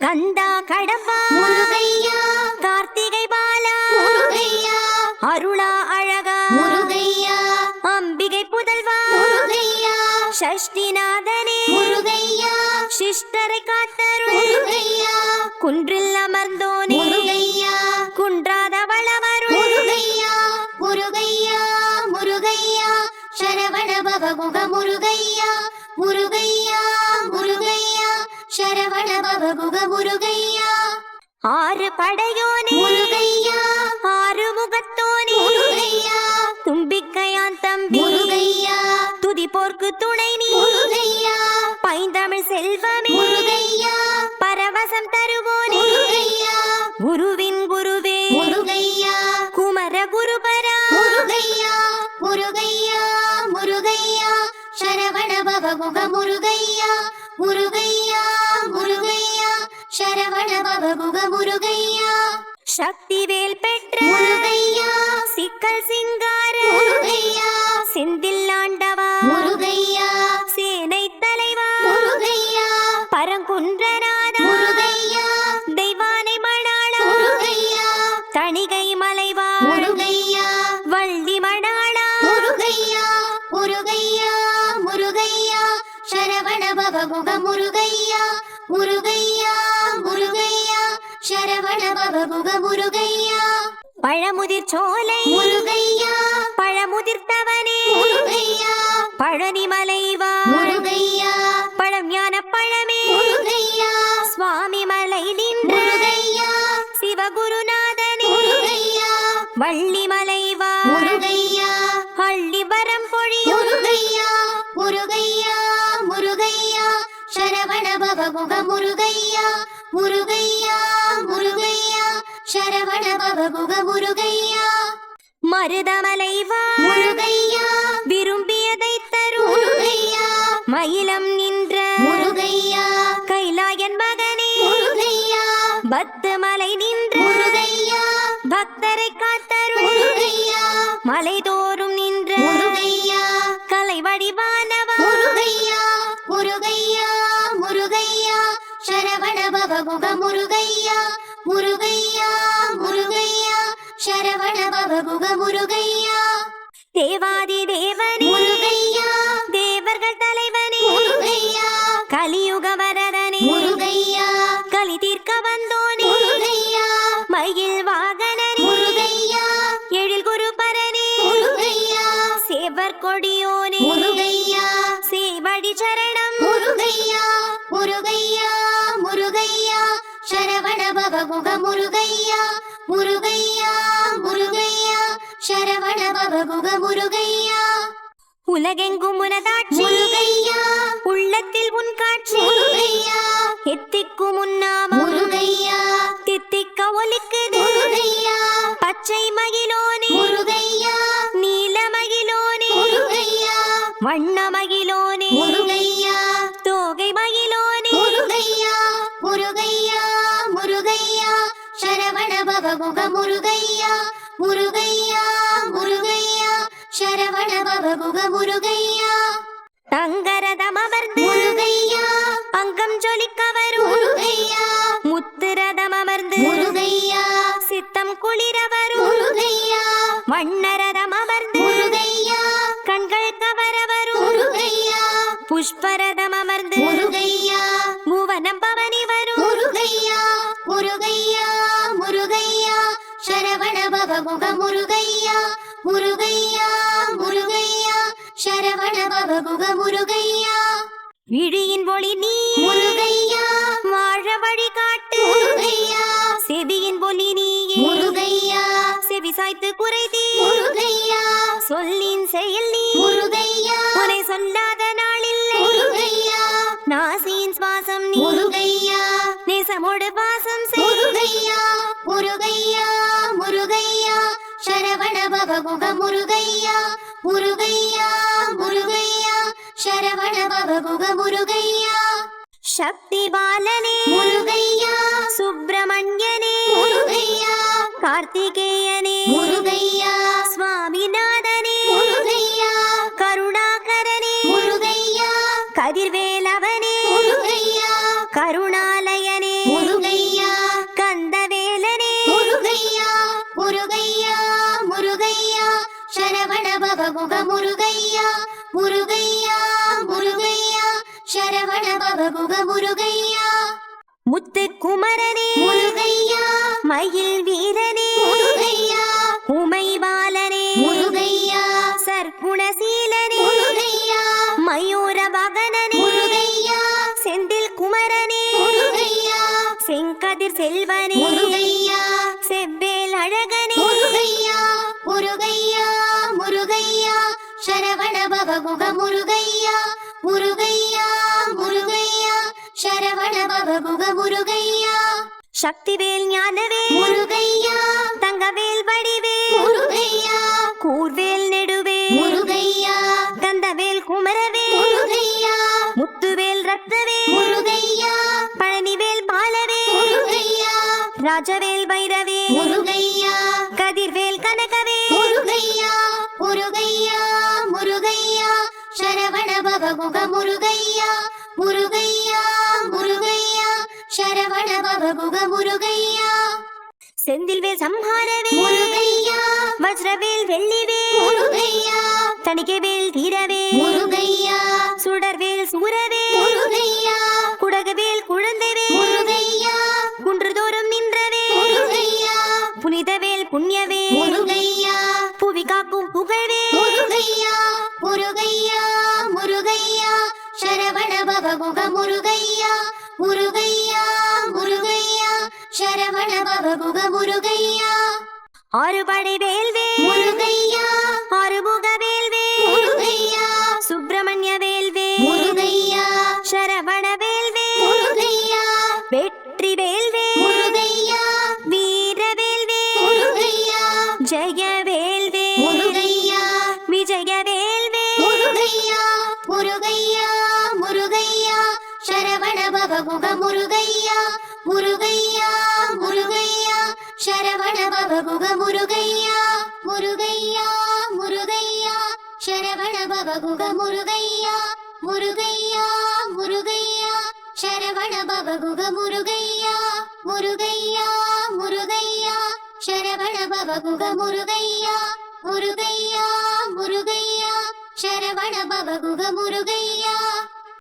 கந்தா கடம்பா முருகையா, கார்த்திகை பாலா முருகையா, அருளா அழகா முருகையா, அம்பிகை புதல்வா முருகையா, ஷஷ்டிநாதனே முருகையா, சிஷ்டரை காத்தருள் முருகையா, குன்றில் அமர்ந்தோனே முருகையா, குன்றாத வளவருள் முருகையா, முருகையா, முருகையா, சரவண பவகுக முருகையா, முருகையா, முருகையா, சரவண பவகுக முருகையா, ஆறு படையோனே முருகையா, ஆறு முகத்தோனே முருகையா, தும்பிக்கையான் தம்பி முருகையா, துதி போர்க்கு துணை நீ முருகையா, பைந்தமிழ் செல்வமே முருகையா, பரவசம் தருவோனே முருகையா, குருவின் குருவே முருகையா, குமர குருபரா முருகையா, முருகையா, முருகையா, சரவண பவகுக முருகையா, முருகையா, முருகையா, சரவண பவகுக முருகையா, சக்திவேல் பெற்ற முருகையா, சிக்கல் சிங்கார முருகையா, செந்தில் ஆண்டவா முருகையா, சேனை தலைவா முருகையா, பரங்குன்றநாதா முருகையா, தெய்வானை மணாளா முருகையா, தணிகை மலைவா முருகையா, வள்ளி மணாளா முருகையா, முருகையா, முருகையா, சரவண பவகுக முருகையா, முருகையா, முருகையா, சரவண பவகுக முருகையா, பழமுதிர் சோலை முருகையா, பழமுதிர்த்தவனே முருகையா, பழனி மலைவா முருகையா, பழம் ஞான பழமே முருகையா, சுவாமி மலை நின்ற முருகையா, சிவகுருநாதனே முருகையா, வள்ளி மலைவா முருகையா, அள்ளி வரம் பொழியும் முருகையா, முருகையா, முருகையா, சரவண பவகுக முருகையா, முருகையா, முருகையா, சரவண பவகுக முருகையா, மருதமலைவா முருகையா, விரும்பியதை தரும் முருகையா, மயிலம் நின்ற முருகையா, கைலாயன் மகனே முருகையா, பத்து மலை நின்ற முருகையா, பக்தரை காத்தருள் முருகையா, மலைதோறும் நின்ற முருகையா, கலை வடிவானவா முருகையா, முருகையா, முருகையா, சரவண பவகுக முருகையா, முருகையா, முருகையா, சரவண பவகுக முருகையா, தேவாதி தேவனே முருகையா, தேவர்கள் தலைவனே முருகையா, கலியுக வரதனே முருகையா, கலி தீர்க்க வந்தோனே முருகையா, மயில் வாகனனே முருகையா, எழில் குருபரனே முருகையா, சேவர் கொடியோனே முருகையா, சேவடி சரணம் முருகையா, முருகையா, முருகையா, சரவண பவகுக முருகையா, முருகையா, முருகையா, சரவண பவகுக முருகையா, உலகெங்கும் உனதாட்சி முருகையா, உள்ளத்தில் உன் காட்சி முருகையா, எத்திக்கும் உன்னாமம் முருகையா, தித்திக்க ஒலிக்குது முருகையா, பச்சை மகிழோனே முருகையா, நீல மகிழோனே முருகையா, வண்ண மகிழோனே முருகையா, தோகை மகிழோனே முருகையா, முருகையா, முருகையா, சரவண பவகுக முருகையா, முருகையா, முருகையா, சரவண பவகுக முருகையா, தங்கரதம் அமர்ந்து முருகையா, அங்கம் ஜொலிக்க வரும் முருகையா, முத்துரதம் அமர்ந்து முருகையா, சித்தம் குளிர வரும் முருகையா, வண்ணரதம் அமர்ந்து முருகையா, கண்கள் கவர வரும் முருகையா, புஷ்பரதம் அமர்ந்து முருகையா, மூவனம் பவனி வரும் முருகையா, முருகையா, முருகையா, சரவண பவகுக முருகையா, முருகையா, முருகையா, சரவண பவகுக முருகையா, விழியின் ஒளி நீ முருகையா, வாழ வழி காட்டு முருகையா, செவியின் ஒளி நீயே முருகையா, செவி சாய்த்து குறைதீ முருகையா, சொல்லின் செயல் நீ முருகையா, உனை சொல்லாத நாளில்லை முருகையா, நாசியின் சுவாசம் நீ முருகையா, நேசமோடு பாசம் செய் முருகையா, முருகையா, முருகையா, சரவண பவகுக முருகையா, முருகையா, முருகையா, சரவண பவகுக முருகையா, சக்தி பாலனே முருகையா, சுப்பிரமணியனே முருகையா, கார்த்திகேயனே முருகையா, சுவாமிநாதனே முருகையா, கருணாகரனே முருகையா, கதிர்வேலவனே முருகையா, கருணாலயனே பவ குக முருகையா முருகையா முருகையா சரவண பவ குக முருகையா முத்து குமரனே முருகையா மயில் வீரனே முருகையா உமை பாலனே முருகையா சர்க்குணசீலனே முருகையா மயூர பகனனே முருகையா செந்தில் குமரனே முருகையா செங்கதிர் செல்வனே முருகையா செவ்வேல் அழகனே முருகையா முருகையா முருகையா சரவண பவ குக முருகையா முருகையா முருகையா சரவண பவ குக முருகையா சக்திவேல் ஞானவேல் முருகையா தங்கவேல் வடிவேல் முருகையா கூர்வேல் நெடுவேல் முருகையா கந்தவேல் குமரவேல் முருகையா முத்துவேல் ரத்னவேல் முருகையா பழனிவேல் பாலவேல் முருகையா ராஜவேல் பைரவேல் முருகையா கதிர்வேல் கனகவேல் முருகையா முருகையா முருகையா சரவண பவ குக முருகையா முருகையா முருகையா சரவண பவ குக முருகையா செந்தில்வேல் சம்ஹாரவேல் முருகையா வஜ்ரவேல் வெள்ளிவேல் முருகையா தணிகைவேல் தீரவேல் முருகையா சுடர்வேல் சூரவேல் முருகையா குடகவேல் குழந்தைவேல் முருகையா குன்றுதோறும் நின்றவேல் முருகையா புனிதவேல் புண்ணியவேல் முருகையா புவி காக்கும் புகழ்வேல் முருகையா முருகையா முருகையா சரவண பவ குக முருகையா முருகையா முருகையா சரவண பவ குக முருகையா ஆறுபடை வேல்வேல் முருகையா ஆறுமுக வேல்வேல் முருகையா சுப்பிரமணிய வேல்வேல் முருகையா சரவண வேல்வேல் முருகையா வெற்றி வேல்வேல் முருகையா வீர வேல்வேல் முருகையா ஜெய வேல்வேல் முருகையா விஜய வேல்வேல் முருகையா முருகையா முருகையா சரவண பவ குக முருகையா முருகையா முருகையா சரவண பவ குக முருகையா முருகையா முருகையா சரவண பவ குக முருகையா முருகையா முருகையா சரவண பவ குக முருகையா முருகையா முருகையா சரவண பவ குக முருகையா முருகையா முருகையா சரவண பவ குக முருகையா